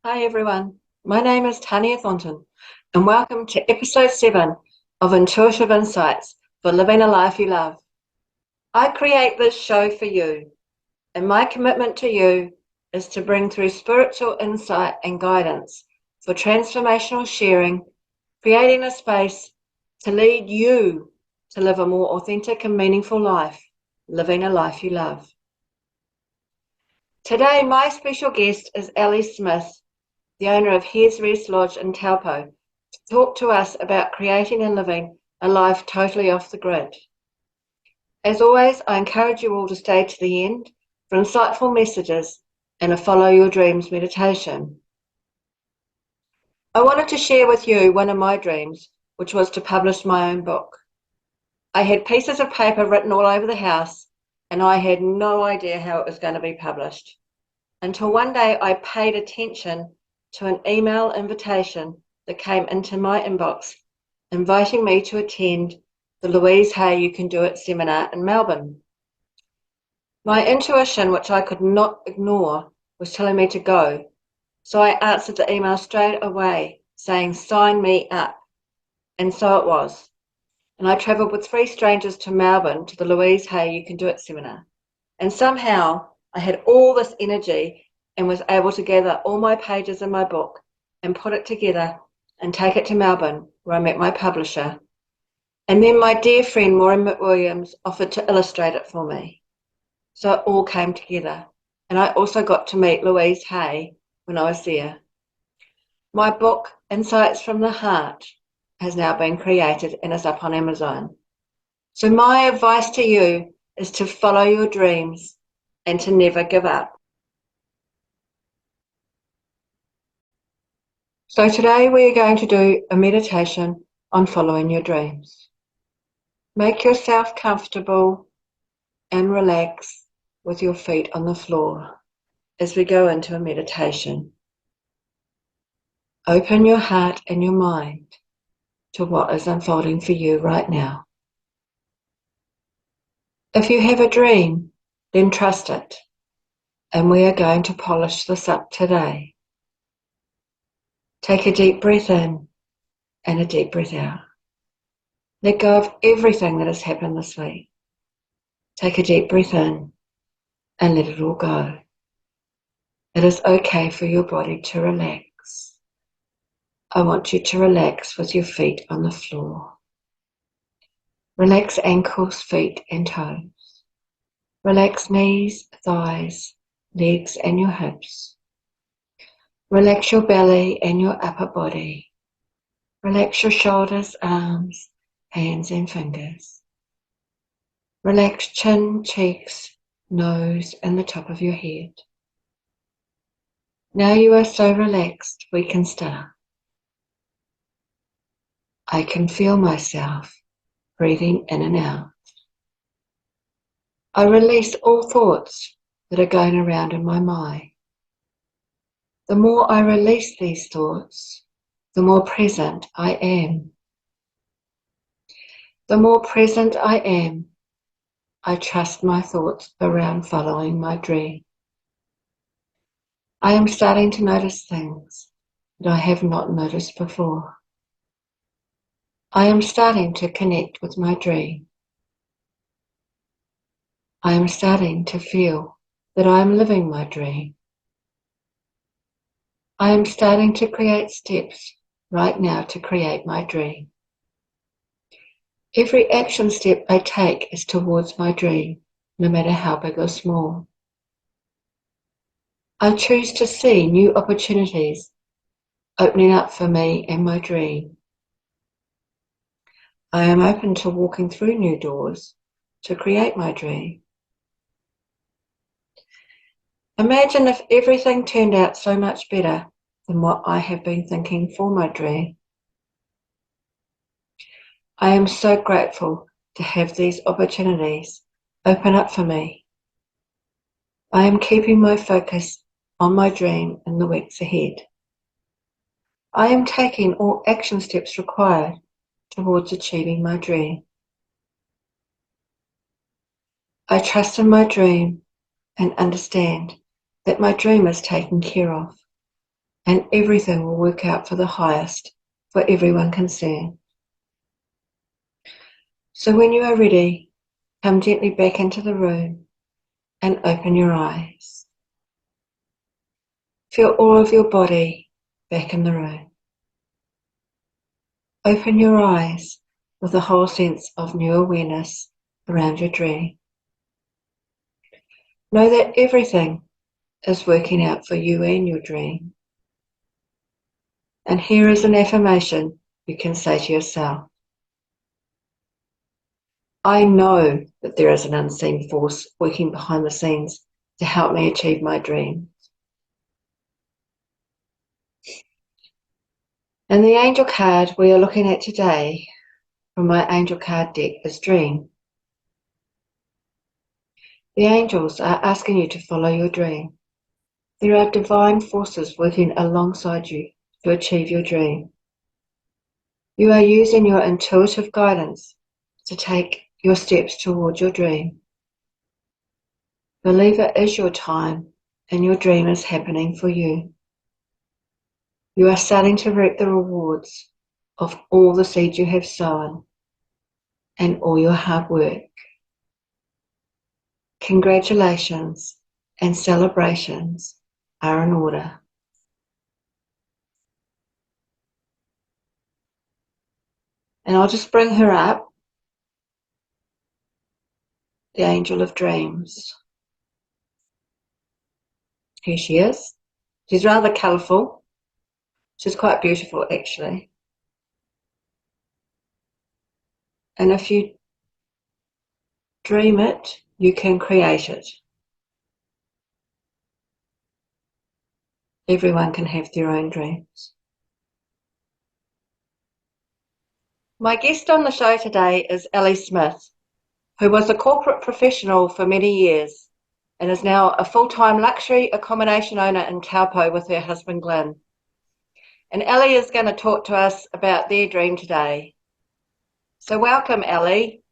Hi everyone, my name is Tania and welcome to episode 7 of Intuitive Insights for Living a Life You Love. I create this show for you, and my commitment to you is to bring through spiritual insight and guidance for transformational sharing, creating a space to lead you to live a more authentic and meaningful life, living a life you love. Today, my special guest is Ellie Smith, the owner of Hare Lodge in Taupo, to talk to us about creating and living a life totally off the grid. As always, I encourage you all to stay to the end for insightful messages and a Follow Your Dreams meditation. I wanted to share with you one of my dreams, which was to publish my own book. I had pieces of paper written all over the house, and I had no idea how it was going to be published, until one day I paid attention to an email invitation that came into my inbox, inviting me to attend the Hare You Can Do It seminar in Melbourne. My intuition, which I could not ignore, was telling me to go, so I answered the email straight away, saying, "Sign me up." And so it was. And I travelled with 3 strangers to Melbourne to the Hare You Can Do It seminar. And somehow I had all this energy and was able to gather all my pages in my book and put it together and take it to Melbourne, where I met my publisher. And then my dear friend Maureen McWilliams offered to illustrate it for me. So it all came together. And I also got to meet Louise Hay when I was there. My book, Insights from the Heart, has now been created and is up on Amazon. So my advice to you is to follow your dreams and to never give up. So today we are going to do a meditation on following your dreams. Make yourself comfortable and relax with your feet on the floor as we go into a meditation. Open your heart and your mind to what is unfolding for you right now. If you have a dream, then trust it, and we are going to polish this up today. Take a deep breath in and a deep breath out. Let go of everything that has happened this week. Take a deep breath in and let it all go. It is okay for your body to relax. I want you to relax with your feet on the floor. Relax ankles, feet and toes. Relax knees, thighs, legs and your hips. Relax your belly and your upper body. Relax your shoulders, arms, hands and fingers. Relax chin, cheeks, nose and the top of your head. Now you are so relaxed, we can start. I can feel myself breathing in and out. I release all thoughts that are going around in my mind. The more I release these thoughts, the more present I am. The more present I am, I trust my thoughts around following my dream. I am starting to notice things that I have not noticed before. I am starting to connect with my dream. I am starting to feel that I am living my dream. I am starting to create steps right now to create my dream. Every action step I take is towards my dream, no matter how big or small. I choose to see new opportunities opening up for me and my dream. I am open to walking through new doors to create my dream. Imagine if everything turned out so much better than what I have been thinking for my dream. I am so grateful to have these opportunities open up for me. I am keeping my focus on my dream in the weeks ahead. I am taking all action steps required towards achieving my dream. I trust in my dream and understand that my dream is taken care of, and everything will work out for the highest for everyone concerned. So when you are ready, come gently back into the room and open your eyes. Feel all of your body back in the room. Open your eyes with a whole sense of new awareness around your dream. Know that everything is working out for you and your dream. And here is an affirmation you can say to yourself. I know that there is an unseen force working behind the scenes to help me achieve my dream. And the angel card we are looking at today from my angel card deck is Dream. The angels are asking you to follow your dream. There are divine forces working alongside you to achieve your dream. You are using your intuitive guidance to take your steps toward your dream. Believe it is your time and your dream is happening for you. You are starting to reap the rewards of all the seeds you have sown and all your hard work. Congratulations and celebrations are in order. And I'll just bring her up, the Angel of Dreams. Here she is. She's rather colourful. She's quite beautiful, actually. And if you dream it, you can create it. Everyone can have their own dreams. My guest on the show today is Ellie Smith, who was a corporate professional for many years and is now a full-time luxury accommodation owner in Taupo with her husband Glynn. And Ellie is going to talk to us about their dream today. So welcome, Ellie.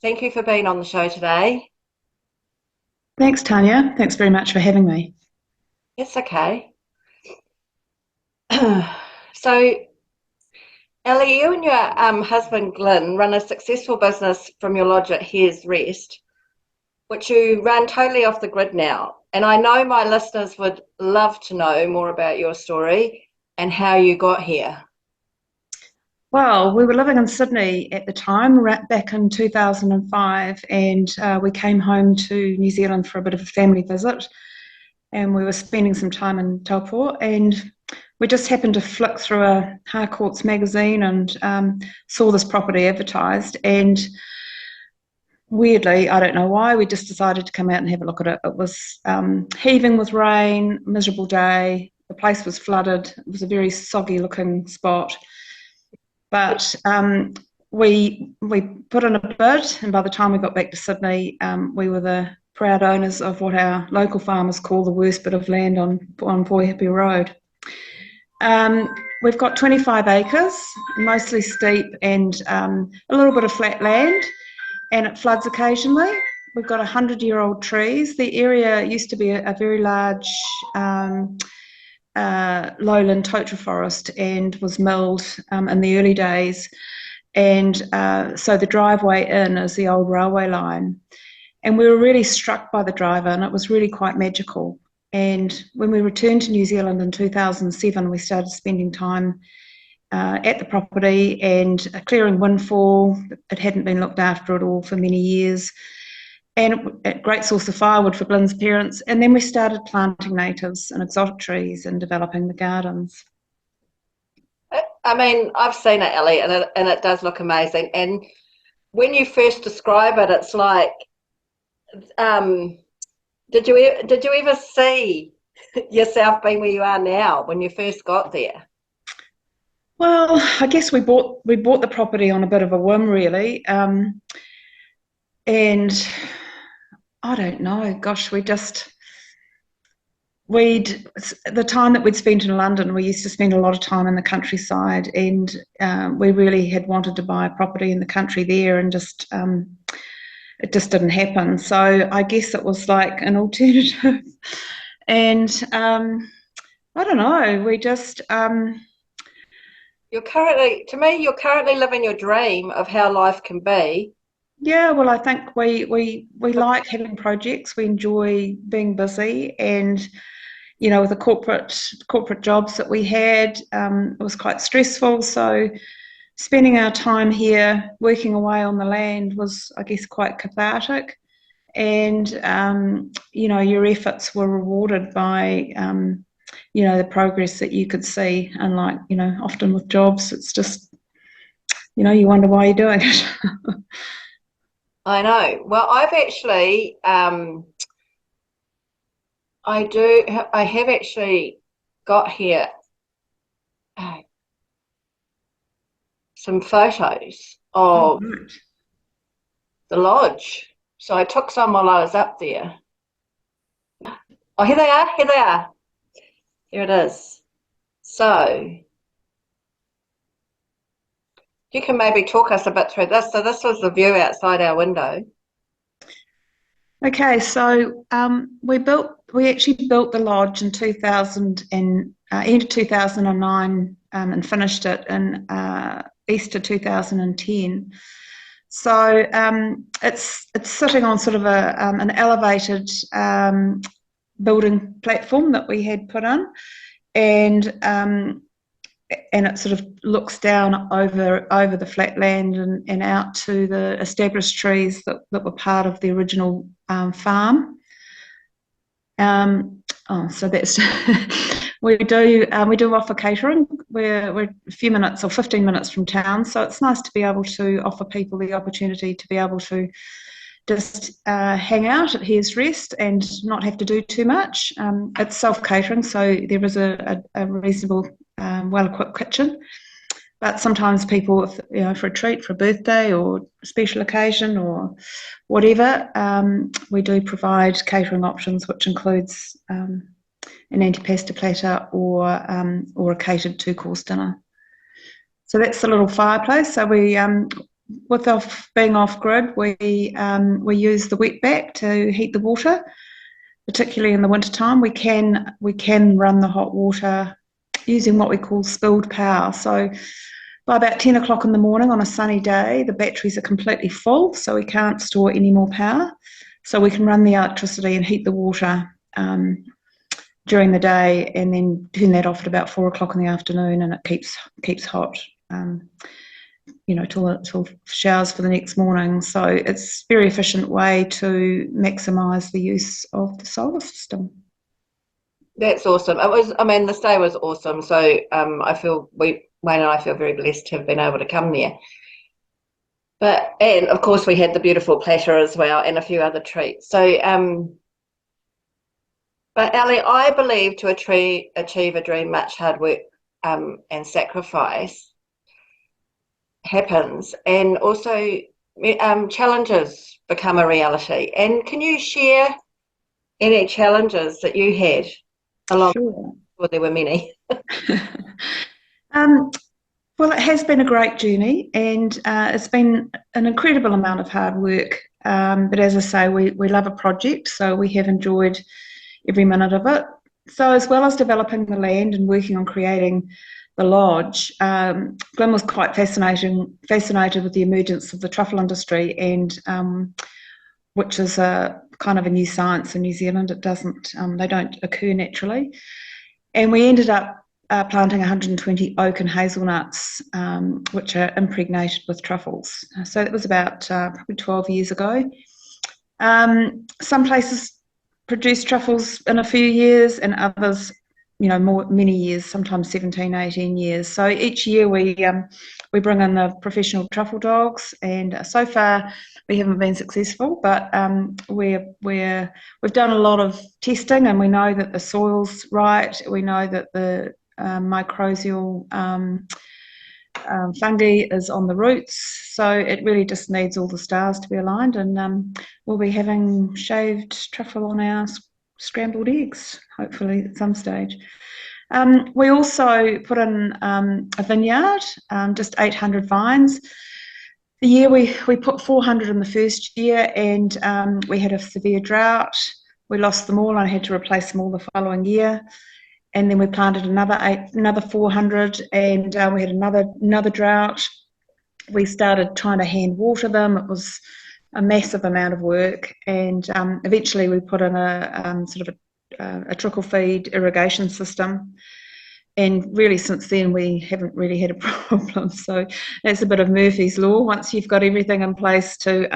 Thank you for being on the show today. Thanks, Tania. Thanks very much for having me. It's okay. So, Ellie, you and your husband Glynn run a successful business from your lodge at Hare's Rest, which you run totally off the grid now. And I know my listeners would love to know more about your story and how you got here. Well, we were living in Sydney at the time, back in 2005, and we came home to New Zealand for a bit of a family visit, and we were spending some time in Taupo, and we just happened to flick through a Harcourts magazine and saw this property advertised, and weirdly, I don't know why, we just decided to come out and have a look at it. It was heaving with rain, miserable day, the place was flooded, it was a very soggy looking spot. But we put in a bid, and by the time we got back to Sydney, we were the proud owners of what our local farmers call the worst bit of land on Poihipi Road. We've got 25 acres, mostly steep and a little bit of flat land, and it floods occasionally. We've got 100-year-old trees. The area used to be a very large lowland totara forest and was milled in the early days, and so the driveway in is the old railway line, and we were really struck by the drive in. It was really quite magical, and when we returned to New Zealand in 2007, we started spending time at the property and clearing windfall. It hadn't been looked after at all for many years, and a great source of firewood for Glynn's parents. And then we started planting natives and exotic trees and developing the gardens. I mean, I've seen it, Ellie, and it does look amazing. And when you first describe it, it's like, did you ever see yourself being where you are now when you first got there? Well, I guess we bought the property on a bit of a whim, really, and I don't know. Gosh, the time that we'd spent in London, we used to spend a lot of time in the countryside, and we really had wanted to buy a property in the country there, and it just didn't happen. So I guess it was like an alternative, and I don't know. We just, You're currently living your dream of how life can be. yeah, well, I think we like having projects. We enjoy being busy, and with the corporate jobs that we had, it was quite stressful. So spending our time here working away on the land was, I guess, quite cathartic. And your efforts were rewarded by the progress that you could see. Unlike often with jobs, it's just you wonder why you're doing it. I know. Well, I've actually, I have actually got here uh, some photos Oh, of right. the lodge. So I took some while I was up there. Oh, here they are. Here they are. Here it is. So you can maybe talk us a bit through this. So this was the view outside our window. Okay, so we actually built the lodge in 2000 and end of 2009, and finished it in Easter 2010. So it's sitting on sort of an elevated building platform that we had put in, and it sort of looks down over the flat land and out to the established trees that were part of the original farm. So that's we do offer catering. We're a few minutes or 15 minutes from town, so it's nice to be able to offer people the opportunity to be able to just hang out at Hare's Rest and not have to do too much. It's self-catering, so there is a reasonable, well-equipped kitchen. But sometimes people, for a treat, for a birthday or a special occasion or whatever, we do provide catering options, which includes an antipasta platter or a catered two-course dinner. So that's the little fireplace. So we, with being off grid, we use the wetback to heat the water. Particularly in the wintertime, we can run the hot water using what we call spilled power. So by about 10 o'clock in the morning on a sunny day, the batteries are completely full, so we can't store any more power. So we can run the electricity and heat the water during the day, and then turn that off at about 4 o'clock in the afternoon, and it keeps hot, till showers for the next morning. So it's a very efficient way to maximise the use of the solar system. That's awesome. This day was awesome. So Wayne and I feel very blessed to have been able to come there. And of course we had the beautiful platter as well and a few other treats. So, but Ellie, I believe to achieve a dream, much hard work and sacrifice happens, and also challenges become a reality. And can you share any challenges that you had along? Sure. Well, there were many. Well, it has been a great journey, and it's been an incredible amount of hard work. But as I say, we love a project, so we have enjoyed every minute of it. So as well as developing the land and working on creating the lodge, Glynn was quite fascinated with the emergence of the truffle industry, and which is a kind of a new science in New Zealand. They don't occur naturally. And we ended up planting 120 oak and hazelnuts, which are impregnated with truffles. So that was about probably 12 years ago. Some places produce truffles in a few years, and others, many years, sometimes 17, 18 years. So each year we bring in the professional truffle dogs, and so far we haven't been successful, but we've done a lot of testing, and we know that the soil's right. We know that the mycorrhizal fungi is on the roots, so it really just needs all the stars to be aligned, and we'll be having shaved truffle on our scrambled eggs, hopefully at some stage. We also put in a vineyard, just 800 vines. The year we put 400 in the first year, and we had a severe drought. We lost them all, and I had to replace them all the following year. and then we planted another 400, and we had another drought. We started trying to hand water them. It was a massive amount of work, and eventually we put in a sort of a trickle feed irrigation system. And really, since then, we haven't really had a problem. So that's a bit of Murphy's Law. Once you've got everything in place to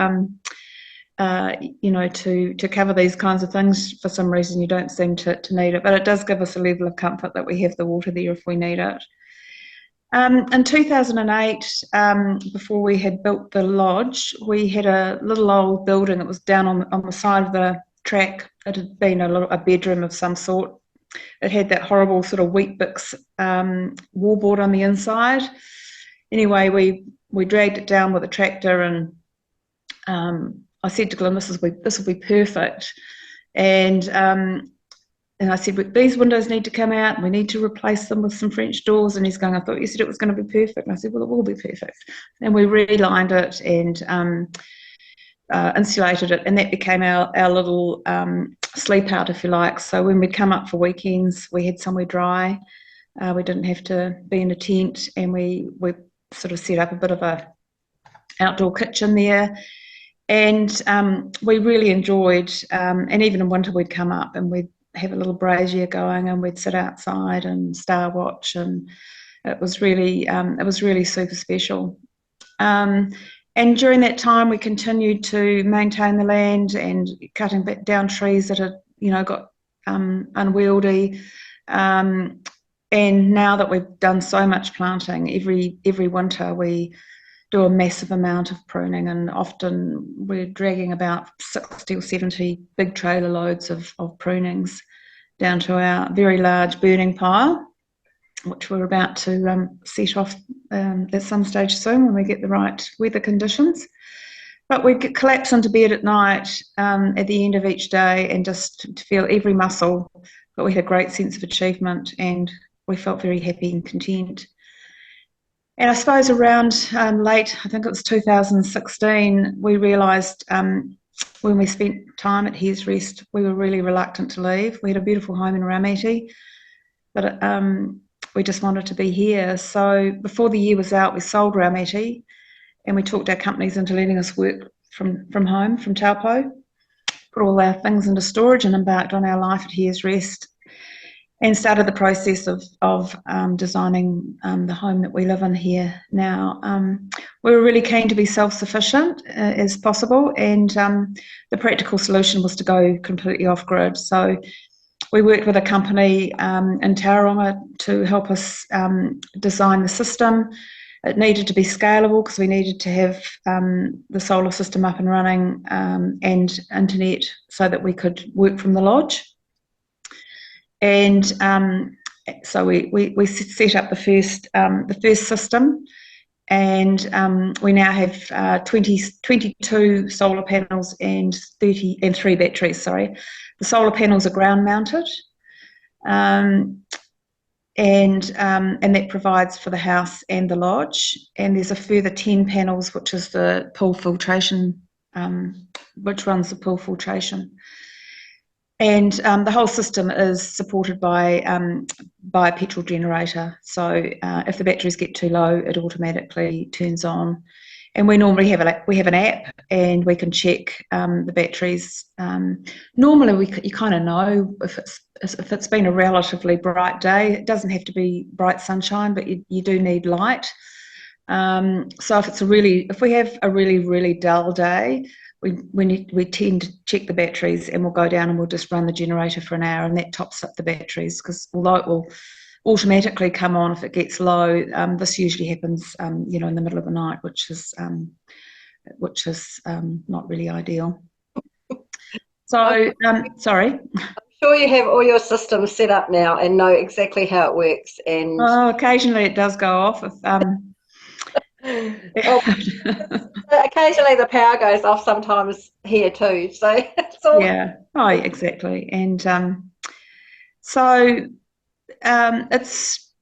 to cover these kinds of things, for some reason you don't seem to need it. But it does give us a level of comfort that we have the water there if we need it. In 2008, before we had built the lodge, we had a little old building that was down on the side of the track. It had been a bedroom of some sort. It had that horrible sort of Weet-Bix wallboard on the inside. Anyway, we dragged it down with a tractor, and I said to Glynn, this will be perfect. And I said, these windows need to come out. We need to replace them with some French doors. And he's going, I thought you said it was going to be perfect. And I said, well, it will be perfect. And we relined it and insulated it, and that became our little sleep out, if you like. So when we'd come up for weekends, we had somewhere dry. We didn't have to be in a tent, and we sort of set up a bit of a outdoor kitchen there. And we really enjoyed, and even in winter we'd come up and we'd have a little brazier going, and we'd sit outside and star watch, and it was really super special. And during that time, we continued to maintain the land and cutting back down trees that had, got unwieldy. And now that we've done so much planting, every winter we do a massive amount of pruning, and often we're dragging about 60 or 70 big trailer loads of prunings down to our very large burning pile, which we're about to set off at some stage soon when we get the right weather conditions. But we collapse into bed at night at the end of each day and just to feel every muscle, but we had a great sense of achievement and we felt very happy and content. And I suppose around late, I think it was 2016, we realised when we spent time at Hare's Rest, we were really reluctant to leave. We had a beautiful home in Raumati, but we just wanted to be here. So before the year was out, we sold Raumati and we talked our companies into letting us work from home, from Taupo, put all our things into storage and embarked on our life at Hare's Rest and started the process of designing the home that we live in here now. We were really keen to be self-sufficient as possible, and the practical solution was to go completely off-grid. So we worked with a company in Tauranga to help us design the system. It needed to be scalable because we needed to have the solar system up and running and internet so that we could work from the lodge. And so we set up the first system, and we now have 22 solar panels and 3 batteries. Sorry, the solar panels are ground mounted, and that provides for the house and the lodge. And there's a further 10 panels, which is the pool filtration, which runs the pool filtration. And the whole system is supported by a petrol generator. So if the batteries get too low, it automatically turns on. And we normally have an app, and we can check the batteries. Normally, you kind of know if it's been a relatively bright day. It doesn't have to be bright sunshine, but you do need light. So if we have a really, really dull day, we tend to check the batteries, and we'll go down and we'll just run the generator for an hour, and that tops up the batteries, because although it will automatically come on if it gets low, this usually happens in the middle of the night, which is not really ideal. So sorry. I'm sure you have all your systems set up now and know exactly how it works. And occasionally it does go off if occasionally the power goes off sometimes here too, so it's all exactly. And it's,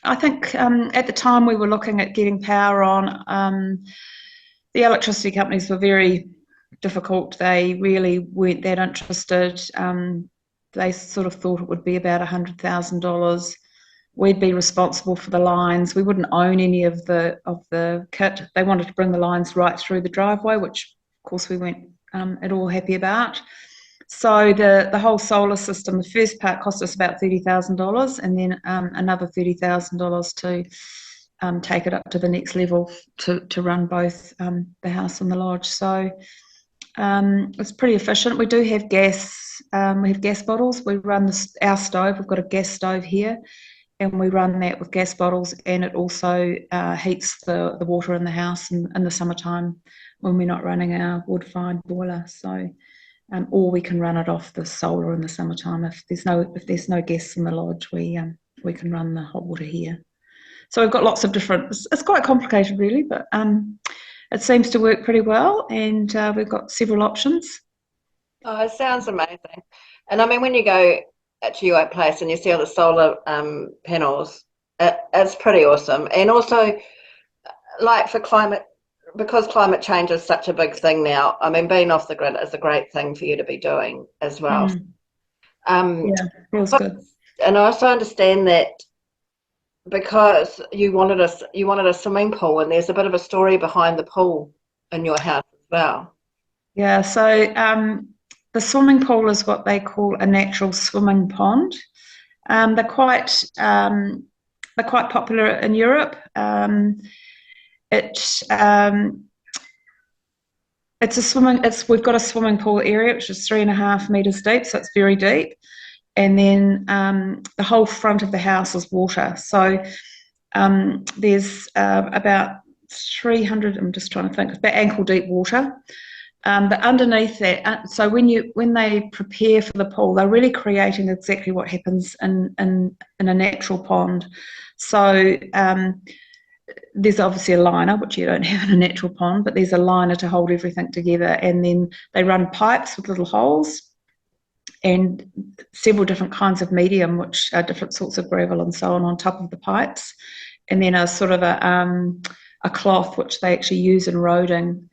I think at the time we were looking at getting power on, the electricity companies were very difficult. They really weren't that interested. they sort of thought it would be about $100,000. We'd be responsible for the lines. We wouldn't own any of the kit. They wanted to bring the lines right through the driveway, which of course we weren't at all happy about. So the whole solar system, the first part cost us about $30,000, and then another $30,000 to take it up to the next level to run both the house and the lodge. So it's pretty efficient. We do have gas. We have gas bottles. We run our stove. We've got a gas stove here, and we run that with gas bottles, and it also heats the water in the house in the summertime when we're not running our wood-fired boiler. So, or we can run it off the solar in the summertime. If there's no gas in the lodge, we can run the hot water here. So we've got lots of different. It's quite complicated, really, but it seems to work pretty well, and we've got several options. Oh, it sounds amazing. And I mean, when you go to your place and you see all the solar panels, it's pretty awesome. And also, like for climate, because climate change is such a big thing now, I mean, being off the grid is a great thing for you to be doing as well. Yeah, feels good. And I also understand that because you wanted a swimming pool, and there's a bit of a story behind the pool in your house as well. Yeah, so the swimming pool is what they call a natural swimming pond. They're quite popular in Europe. We've got a swimming pool area which is 3.5 meters deep, so it's very deep. And then the whole front of the house is water. So there's about 300. I'm just trying to think. It's about ankle deep water. But underneath that, so when they prepare for the pool, they're really creating exactly what happens in a natural pond. So there's obviously a liner, which you don't have in a natural pond, but there's a liner to hold everything together. And then they run pipes with little holes and several different kinds of medium, which are different sorts of gravel and so on top of the pipes. And then a sort of a cloth, which they actually use in roading,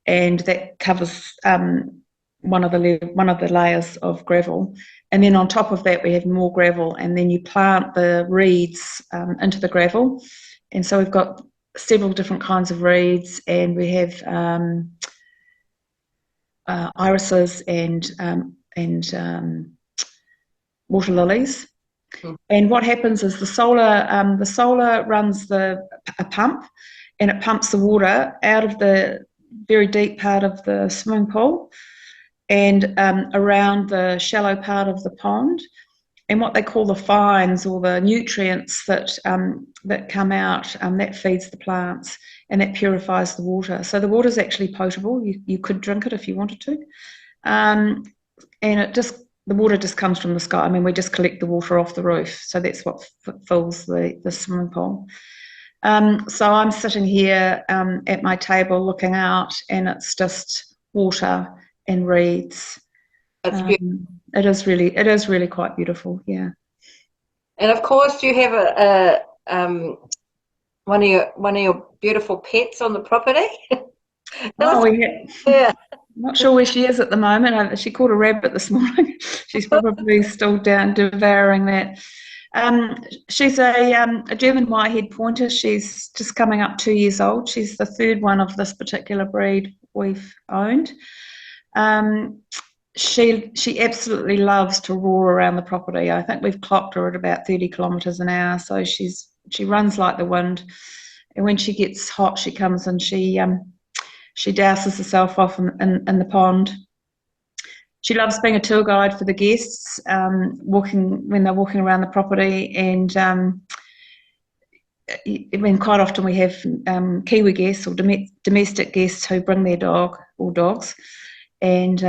and that covers one of the layers of gravel. And then on top of that, we have more gravel, and then you plant the reeds into the gravel. And so we've got several different kinds of reeds, and we have irises and water lilies. And what happens is the solar runs a pump, and it pumps the water out of the very deep part of the swimming pool and around the shallow part of the pond. And what they call the fines, or the nutrients that come out, that feeds the plants, and that purifies the water. So the water is actually potable. You could drink it if you wanted to. And the water just comes from the sky. I mean, we just collect the water off the roof. So that's what fills the swimming pool. So I'm sitting here at my table looking out, and it's just water and reeds. It's beautiful. It is really quite beautiful, yeah. And of course, you have one of your beautiful pets on the property. Yeah. Not sure where she is at the moment. She caught a rabbit this morning. She's probably still down devouring that. She's a German Whitehead Pointer. She's just coming up 2 years old. She's the third one of this particular breed we've owned. She absolutely loves to roar around the property. I think we've clocked her at about 30 kilometres an hour. So she runs like the wind. And when she gets hot, she comes and she douses herself off in the pond. She loves being a tour guide for the guests, when they're walking around the property. And quite often we have Kiwi guests or domestic guests who bring their dog or dogs. And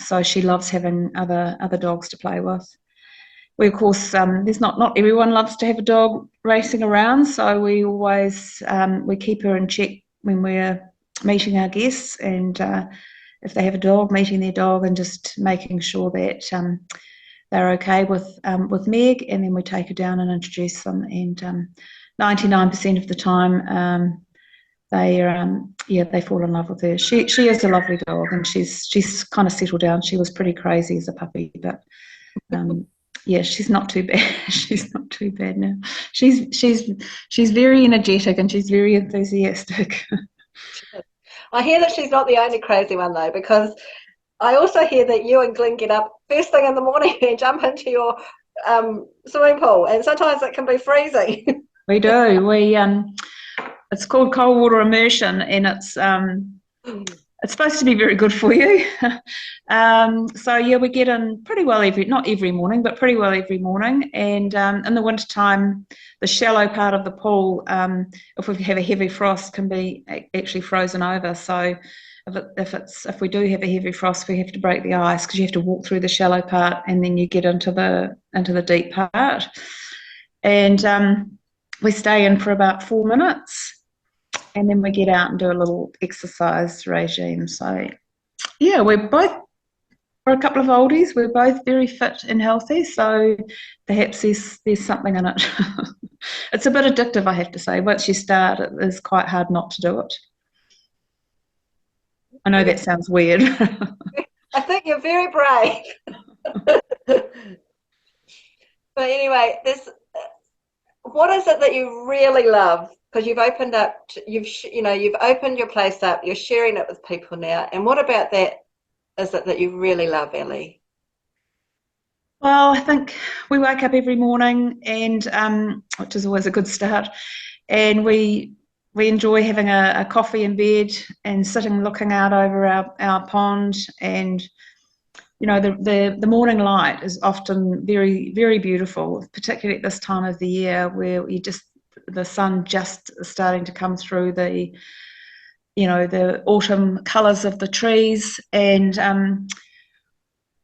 so she loves having other dogs to play with. We, of course, there's not everyone loves to have a dog racing around, so we always we keep her in check when we're meeting our guests, and if they have a dog, meeting their dog and just making sure that they're okay with Meg, and then we take her down and introduce them. And 99% of the time, they fall in love with her. She is a lovely dog, and she's kind of settled down. She was pretty crazy as a puppy, but Yeah, she's not too bad. She's not too bad now. She's very energetic and she's very enthusiastic. I hear that she's not the only crazy one though, because I also hear that you and Glynn get up first thing in the morning and jump into your swimming pool, and sometimes it can be freezing. We do. It's called cold water immersion, and it's supposed to be very good for you. So yeah, we get in pretty well not every morning, but pretty well every morning. And in the wintertime, the shallow part of the pool, if we have a heavy frost, can be actually frozen over. So if we do have a heavy frost, we have to break the ice because you have to walk through the shallow part and then you get into the deep part. And we stay in for about 4 minutes. And then we get out and do a little exercise regime. So, yeah, we're both, for a couple of oldies, we're both very fit and healthy. So perhaps there's something in it. It's a bit addictive, I have to say. Once you start, it is quite hard not to do it. I know that sounds weird. I think you're very brave. But anyway, what is it that you really love? Because you've opened up, you've opened your place up. You're sharing it with people now. And what about that is it that you really love, Ellie? Well, I think we wake up every morning, and which is always a good start, and we enjoy having a coffee in bed and sitting looking out over our pond. And the morning light is often very, very beautiful, particularly at this time of the year where the sun just starting to come through the autumn colours of the trees. And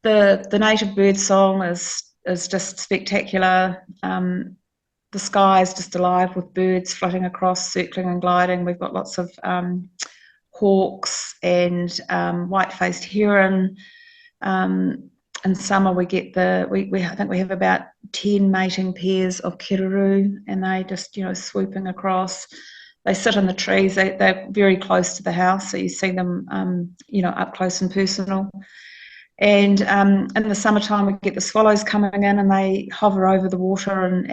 the native bird song is just spectacular. The sky is just alive with birds flitting across, circling and gliding. We've got lots of hawks and white-faced heron. In summer, we get I think we have about 10 mating pairs of kiruru, and they just swooping across. They sit in the trees. They're very close to the house, so you see them up close and personal. And in the summertime, we get the swallows coming in, and they hover over the water and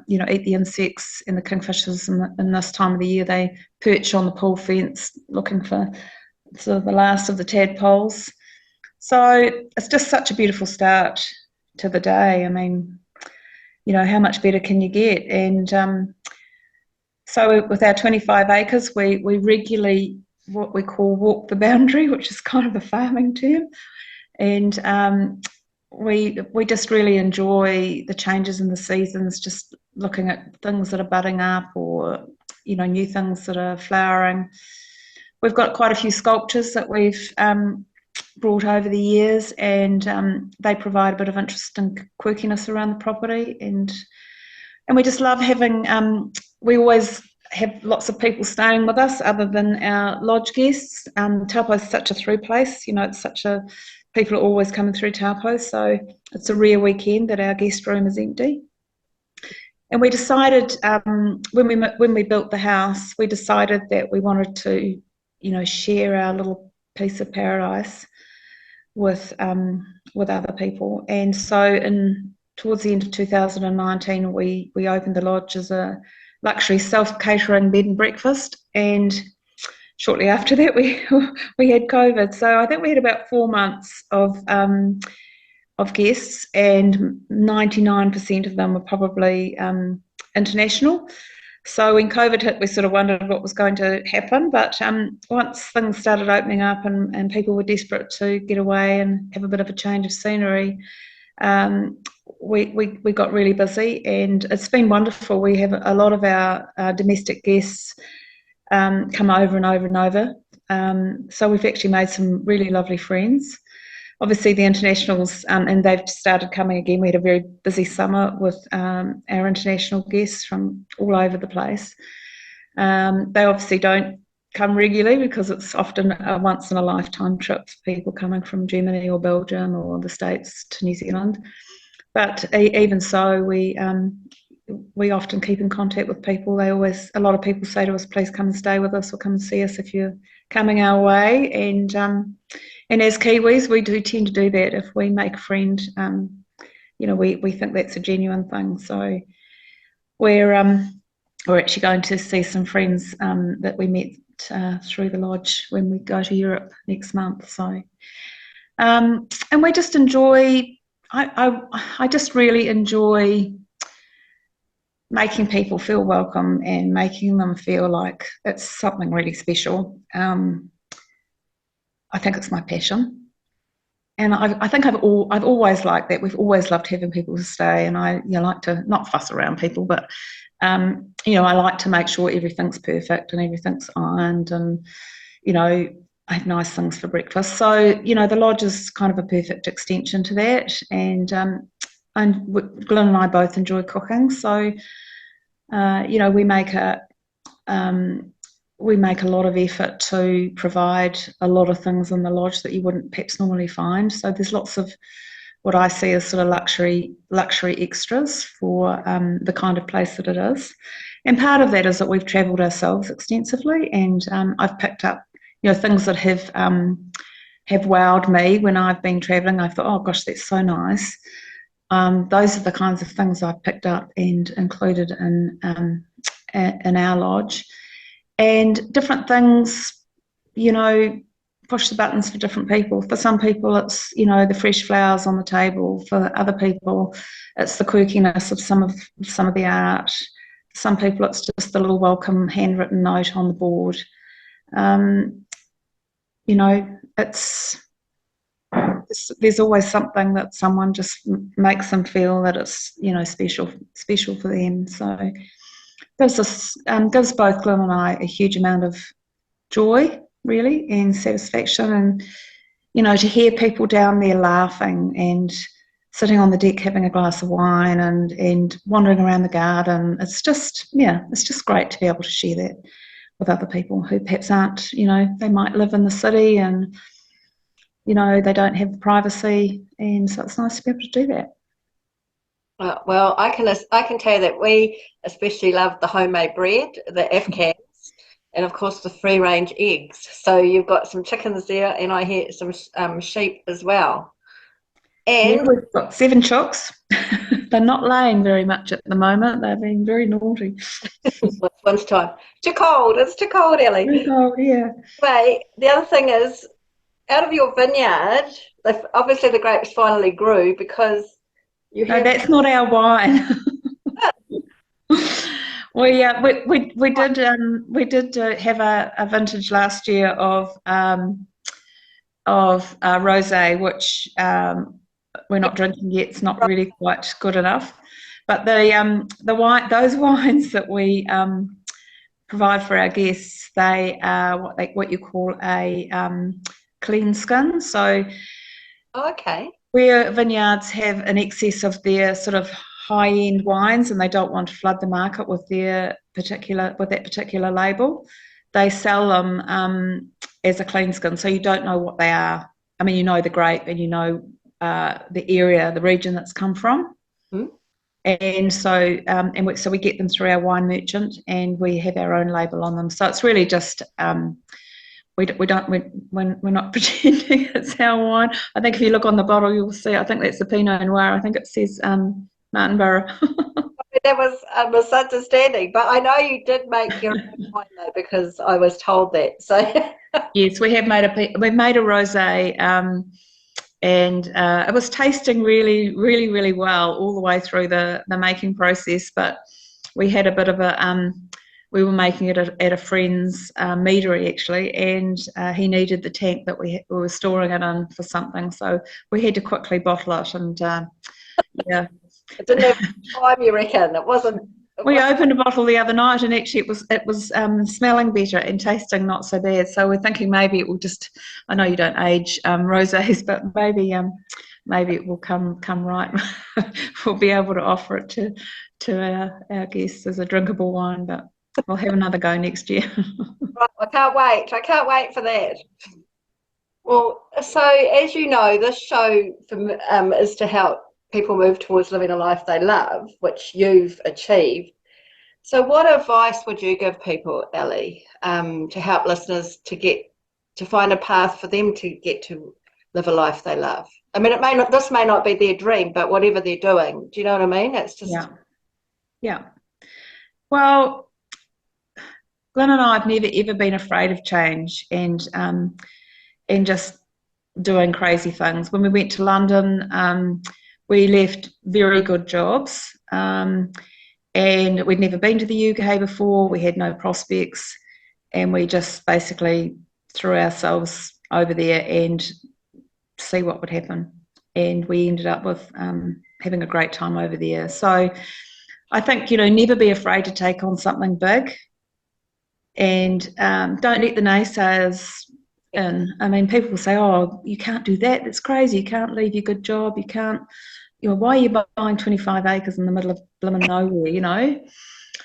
eat the insects and the kingfishers. And this time of the year, they perch on the pool fence looking for sort of the last of the tadpoles. So it's just such a beautiful start to the day. I mean, how much better can you get? And so with our 25 acres, we regularly what we call walk the boundary, which is kind of a farming term. And we just really enjoy the changes in the seasons, just looking at things that are budding up or new things that are flowering. We've got quite a few sculptures that we've brought over the years, and they provide a bit of interest and quirkiness around the property. And we just love having we always have lots of people staying with us other than our lodge guests. Taupo is such a through place, it's such a people are always coming through Taupo, so it's a rare weekend that our guest room is empty. And we decided when we built the house, we decided that we wanted to share our little piece of paradise with other people. And so towards the end of 2019, we opened the lodge as a luxury self-catering bed and breakfast. And shortly after that, we had COVID. So I think we had about 4 months of guests, and 99% of them were probably international. So when COVID hit, we sort of wondered what was going to happen. But once things started opening up and people were desperate to get away and have a bit of a change of scenery, we got really busy, and it's been wonderful. We have a lot of our domestic guests come over and over and over. So we've actually made some really lovely friends. Obviously, the internationals, and they've started coming again. We had a very busy summer with our international guests from all over the place. They obviously don't come regularly because it's often a once-in-a-lifetime trip for people coming from Germany or Belgium or the States to New Zealand. But even so, we often keep in contact with people. A lot of people say to us, please come and stay with us or come and see us if you're coming our way. And as Kiwis, we do tend to do that. If we make a friend, we think that's a genuine thing. So we're actually going to see some friends that we met through the lodge when we go to Europe next month. So and we just enjoy. I just really enjoy making people feel welcome and making them feel like it's something really special. I think it's my passion. And I think I've always liked that. We've always loved having people to stay, and I like to not fuss around people, but I like to make sure everything's perfect and everything's ironed, and I have nice things for breakfast. So the lodge is kind of a perfect extension to that, and Glynn and I both enjoy cooking, so we make a lot of effort to provide a lot of things in the lodge that you wouldn't perhaps normally find. So there's lots of what I see as sort of luxury extras for the kind of place that it is. And part of that is that we've travelled ourselves extensively, and I've picked up things that have wowed me when I've been travelling. I thought, oh gosh, that's so nice. Those are the kinds of things I've picked up and included in our lodge. And different things, push the buttons for different people. For some people, it's, the fresh flowers on the table. For other people, it's the quirkiness of some of the art. For some people, it's just the little welcome handwritten note on the board. There's always something that someone just makes them feel that it's, special for them. So gives both Glynn and I a huge amount of joy, really, and satisfaction, and to hear people down there laughing and sitting on the deck having a glass of wine and wandering around the garden. It's just great to be able to share that with other people who perhaps aren't, they might live in the city and they don't have the privacy, and so it's nice to be able to do that. Well, I can tell you that we especially love the homemade bread, the Afghans, and of course the free-range eggs. So you've got some chickens there, and I hear some sheep as well. And we've got 7 chooks. They're not laying very much at the moment. They're being very naughty. One's time. Too cold. It's too cold, Ellie. Too cold, yeah. But the other thing is, out of your vineyard, obviously the grapes finally grew because no, that's not our wine. we did have a vintage last year of rosé, which we're not drinking yet. It's not really quite good enough. But the wine, those wines that we provide for our guests, they are what you call a clean skin. So, okay. Where vineyards have an excess of their sort of high-end wines and they don't want to flood the market with that particular label, they sell them as a clean skin. So you don't know what they are. I mean, you know the grape and you know the area, the region that's come from. Mm. And so so we get them through our wine merchant and we have our own label on them. So it's really just we're not pretending it's our wine. I think if you look on the bottle, you'll see. I think that's the Pinot Noir. I think it says Martinborough. That was a misunderstanding, but I know you did make your own wine though, because I was told that. So yes, we've made a rosé, and it was tasting really, really, really well all the way through the making process. But we had a bit of we were making it at a friend's meadery actually, and he needed the tank that we were storing it in for something, so we had to quickly bottle it. And yeah, it didn't have time, you reckon? It wasn't. We opened a bottle the other night, and actually it was smelling better and tasting not so bad. So we're thinking maybe it will just. I know you don't age rosés, but maybe it will come right. We'll be able to offer it to our guests as a drinkable wine, but we'll have another go next year. Right, I can't wait for that. Well, so as you know, this show is to help people move towards living a life they love, which you've achieved. So what advice would you give people, Ellie, to help listeners to find a path for them to get to live a life they love? I mean, this may not be their dream, but whatever they're doing, do you know what I mean? It's just yeah. Well, Glynn and I have never ever been afraid of change and just doing crazy things. When we went to London, we left very good jobs, and we'd never been to the UK before. We had no prospects, and we just basically threw ourselves over there and see what would happen. And we ended up with having a great time over there. So I think, never be afraid to take on something big, and don't let the naysayers in. I mean, people will say, oh, you can't do that. That's crazy. You can't leave your good job. You can't, why are you buying 25 acres in the middle of blooming nowhere?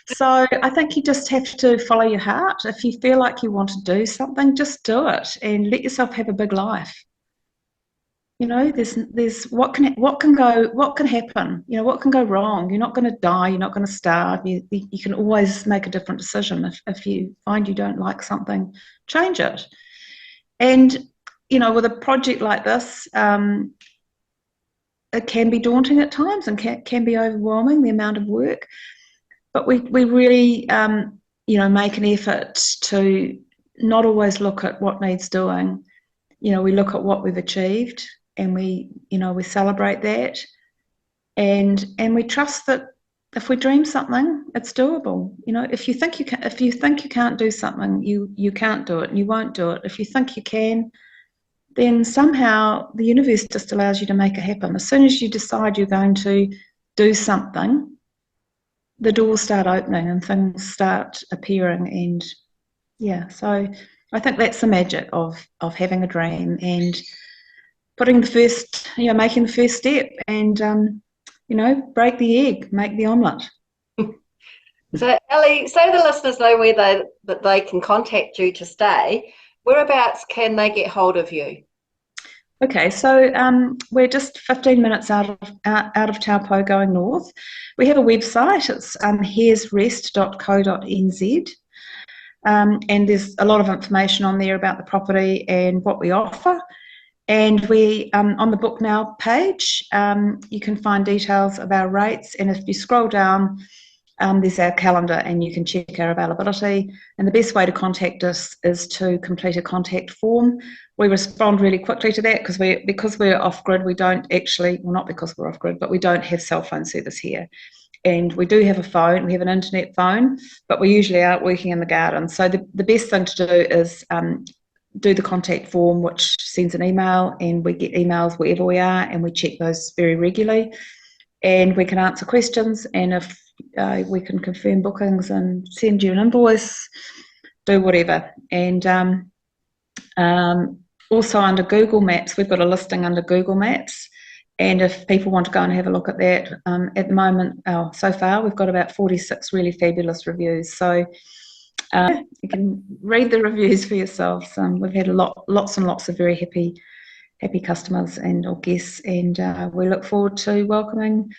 So I think you just have to follow your heart. If you feel like you want to do something, just do it and let yourself have a big life. There's what can happen, what can go wrong. You're not going to die, you're not going to starve. You can always make a different decision. If you find you don't like something, change it. And with a project like this, it can be daunting at times and can be overwhelming, the amount of work. But we really make an effort to not always look at what needs doing. We look at what we've achieved, and we celebrate that, and we trust that if we dream something, it's doable. If you think you can't do something, you can't do it, and you won't do it. If you think you can, then somehow the universe just allows you to make it happen. As soon as you decide you're going to do something, the doors start opening and things start appearing. And so I think that's the magic of having a dream and putting making the first step, and break the egg, make the omelette. So, Ellie, so the listeners know that they can contact you to stay. Whereabouts can they get hold of you? Okay, so we're just 15 minutes out of Taupo going north. We have a website. It's haresrest.co.nz, and there's a lot of information on there about the property and what we offer. And we, on the Book Now page, you can find details of our rates. And if you scroll down, there's our calendar and you can check our availability. And the best way to contact us is to complete a contact form. We respond really quickly to that because we're off-grid. We don't actually, well, not because we're off-grid, but we don't have cell phone service here. And we do have a phone, we have an internet phone, but we're usually out working in the garden. So the best thing to do is do the contact form, which sends an email, and we get emails wherever we are, and we check those very regularly. And we can answer questions, and if we can confirm bookings and send you an invoice, do whatever. And also under Google Maps, we've got a listing under Google Maps. And if people want to go and have a look at that, at the moment, so far, we've got about 46 really fabulous reviews. So you can read the reviews for yourselves. We've had lots and lots of very happy customers or guests, and we look forward to welcoming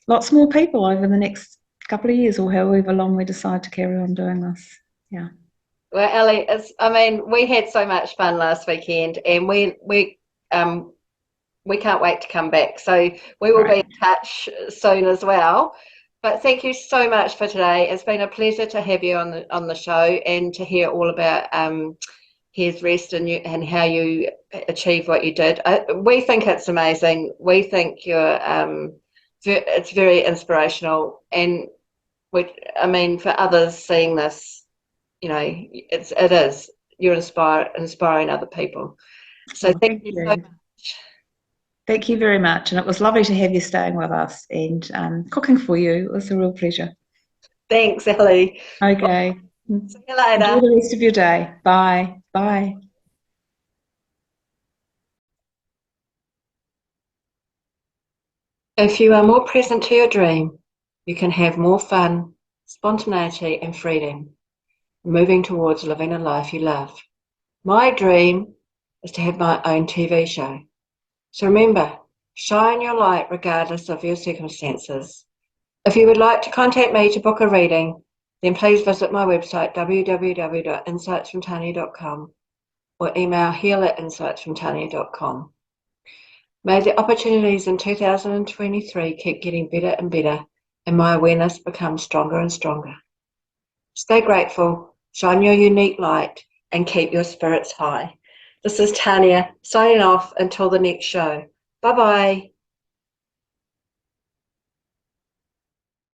lots more people over the next couple of years, or however long we decide to carry on doing this. Yeah. Well, Ellie, we had so much fun last weekend, and we can't wait to come back. So we will be in touch soon as well. But thank you so much for today. It's been a pleasure to have you on the show and to hear all about Hare's Rest and how you achieved what you did. We think it's amazing. We think it's very inspirational, and for others seeing this, it is. You're inspiring other people. So thank you so much. Thank you very much. And it was lovely to have you staying with us and cooking for you. It was a real pleasure. Thanks, Ellie. Okay. See you later. Enjoy the rest of your day. Bye. Bye. If you are more present to your dream, you can have more fun, spontaneity, and freedom, moving towards living a life you love. My dream is to have my own TV show. So remember, shine your light regardless of your circumstances. If you would like to contact me to book a reading, then please visit my website www.insightsfromtania.com or email heal@insightsfromtania.com. May the opportunities in 2023 keep getting better and better, and my awareness becomes stronger and stronger. Stay grateful, shine your unique light, and keep your spirits high. This is Tania signing off until the next show. Bye-bye.